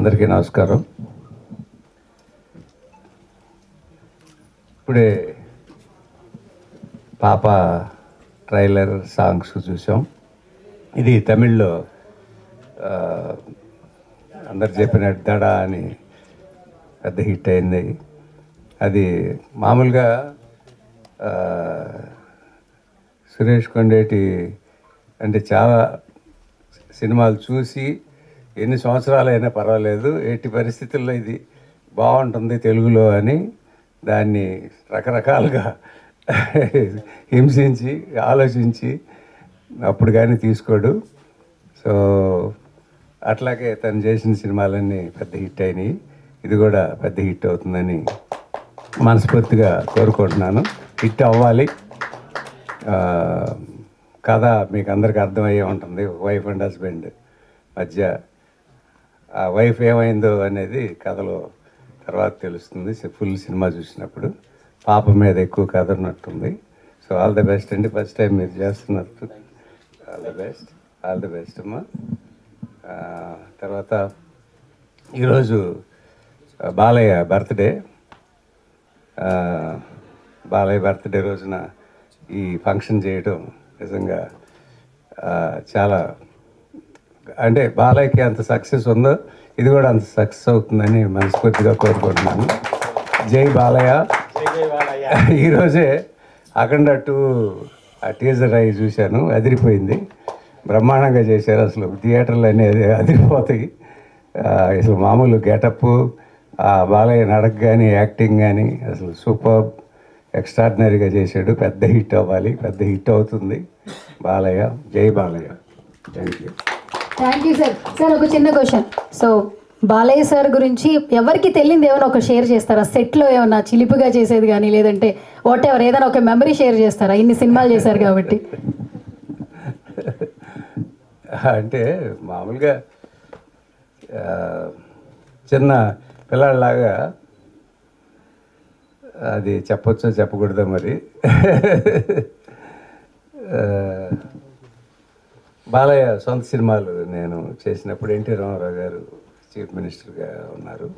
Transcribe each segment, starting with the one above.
అందరికీ నమస్కారం. ఇప్పుడే పాప ట్రైలర్ సాంగ్స్ చూసాం. ఇది తమిళ్లో అందరు చెప్పినట్టు దడ అని పెద్ద హిట్ అయింది. అది మామూలుగా సురేష్ కొండేటి అంటే చాలా సినిమాలు చూసి ఎన్ని సంవత్సరాలైనా పర్వాలేదు, ఎట్టి పరిస్థితుల్లో ఇది బాగుంటుంది తెలుగులో అని దాన్ని రకరకాలుగా హింసించి ఆలోచించి అప్పుడు కానీ తీసుకోడు. సో అట్లాగే తను చేసిన సినిమాలన్నీ పెద్ద హిట్ అయినాయి. ఇది కూడా పెద్ద హిట్ అవుతుందని మనస్ఫూర్తిగా కోరుకుంటున్నాను. హిట్ అవ్వాలి. కథ మీకు అందరికీ అర్థమయ్యే ఉంటుంది. వైఫ్ అండ్ హస్బెండ్ మధ్య ఆ వైఫ్ ఏమైందో అనేది కథలో తర్వాత తెలుస్తుంది, ఫుల్ సినిమా చూసినప్పుడు. పాప మీద ఎక్కువ కథ ఉన్నట్టుంది. సో ఆల్ ది బెస్ట్ అండి. ఫస్ట్ టైం మీరు చేస్తున్నట్టు ఆల్ ది బెస్ట్ అమ్మా. తర్వాత ఈరోజు బాలయ్య బర్త్డే. బాలయ్య బర్త్డే రోజున ఈ ఫంక్షన్ చేయడం నిజంగా చాలా, అంటే బాలయ్యకి అంత సక్సెస్ ఉందో ఇది కూడా అంత సక్సెస్ అవుతుందని మనస్ఫూర్తిగా కోరుకుంటున్నాను. జై బాలయ్య. ఈరోజే అఖండ 2 ఆ టీజర్ అయ్యి చూశాను, అదిరిపోయింది. బ్రహ్మాండంగా చేశారు. అసలు థియేటర్లు అనేది అదిరిపోతాయి. అసలు మామూలు గెటప్, బాలయ్య నడక కానీ యాక్టింగ్ కానీ అసలు సూపర్ ఎక్స్ట్రాడినరీగా చేశాడు. పెద్ద హిట్ అవ్వాలి, పెద్ద హిట్ అవుతుంది బాలయ్య. జై Balayya. Thank you. Thank you sir. Sir ఒక చిన్న క్వశ్చన్. సో బాలయ్య సార్ గురించి ఎవరికి తెలియదు ఏమైనా ఒక షేర్ చేస్తారా? సెట్లో ఏమన్నా చిలిపిగా చేసేది కానీ, లేదంటే వాట్ ఎవర్ ఏదైనా ఒక మెమరీ షేర్ చేస్తారా? ఇన్ని సినిమాలు చేశారు కాబట్టి. అంటే మామూలుగా చిన్న పిల్లాడిలాగా అది చెప్పొచ్చో చెప్పకూడదో మరి. బాలయ్య సొంత సినిమాలు నేను చేసినప్పుడు ఎన్టీ రామారావు గారు చీఫ్ మినిస్టర్గా ఉన్నారు.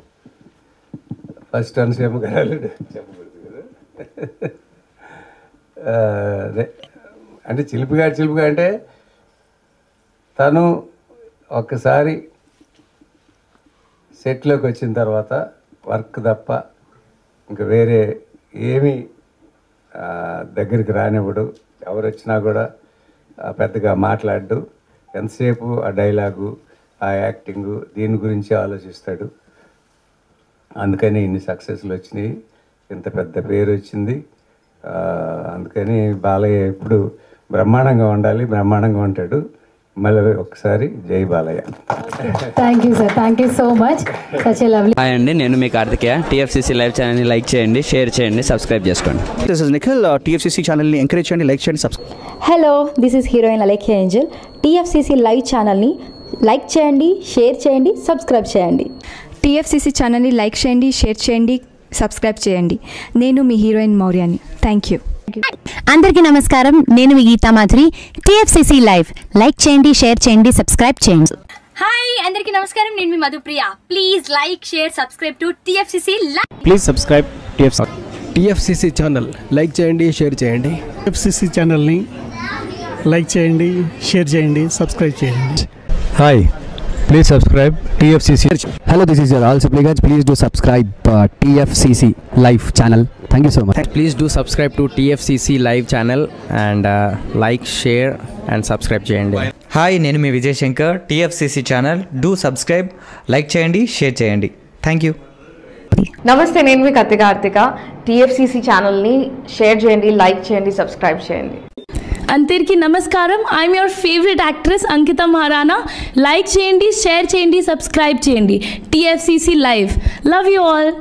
ఫస్ట్ అనసూయమ్మ గారు చెప్పకూడదు కదా. అదే అంటే చిలిపిగా అంటే తను ఒక్కసారి సెట్లోకి వచ్చిన తర్వాత వర్క్ తప్ప ఇంకా వేరే ఏమీ దగ్గరికి రానివ్వడు. ఎవరు వచ్చినా కూడా పెద్దగా మాట్లాడు. ఎంతసేపు ఆ డైలాగు, ఆ యాక్టింగు, దీని గురించి ఆలోచిస్తాడు. అందుకని ఇన్ని సక్సెస్లు వచ్చినాయి, ఇంత పెద్ద పేరు వచ్చింది. అందుకని బాలయ్య ఎప్పుడు బ్రహ్మాండంగా ఉండాలి, బ్రహ్మాండంగా ఉంటాడు. మళ్ళీ ఒకసారి జై Balayya. Thank you sir. Thank you so much. Such a lovely. Hi అండి, నేను మీ కార్తికేయ. టీఎఫ్సీసీ లైవ్ ఛానల్ని లైక్ చేయండి, షేర్ చేయండి, సబ్స్క్రైబ్ చేసుకోండి. This is Nikhil. టీఎఫ్సీసీ ఛానల్ని ఎంకరేజ్ చేయండి, లైక్ చేయండి, subscribe. Hello, this is heroine Alekhya Angel. TFCC live ఛానల్ని లైక్ చేయండి, షేర్ చేయండి, సబ్స్క్రైబ్ చేయండి. టీఎఫ్సీసీ ఛానల్ని లైక్ చేయండి, షేర్ చేయండి, సబ్స్క్రైబ్ చేయండి. నేను మీ హీరోయిన్ మౌర్యాని. Thank you. అందరికీ నమస్కారం. నేను మీ Geetha Madhuri. TFCC live like చేయండి, షేర్ చేయండి, సబ్స్క్రైబ్ చేయండి. హాయ్ అందరికీ నమస్కారం. నేను మీ Madhupriya. Please like, share, subscribe to TFCC live. Please subscribe TFCC channel like చేయండి, షేర్ చేయండి. టీఎఫ్సీసీ ఛానల్ని లైక్ చేయండి, షేర్ చేయండి, సబ్స్క్రైబ్ చేయండి. Hi, please subscribe TFCC. Hello, this is your all supplicants. Please do subscribe TFCC live channel. Thank you so much. Please do subscribe to TFCC live channel and like, share and subscribe చేయండి. Hi, నేను మీ Vijay Shankar. TFCC channel do subscribe, like చేయండి, share చేయండి. Thank you. నమస్తే, నేను మీ Karthika. TFCC ఛానల్ని share చేయండి, లైక్ చేయండి, సబ్స్క్రైబ్ చేయండి. అందరికీ నమస్కారం. I'm your favourite actress Ankita Maharana. Like చేయండి, షేర్ చేయండి, సబ్స్క్రైబ్ చేయండి. TFCC live. Love you all.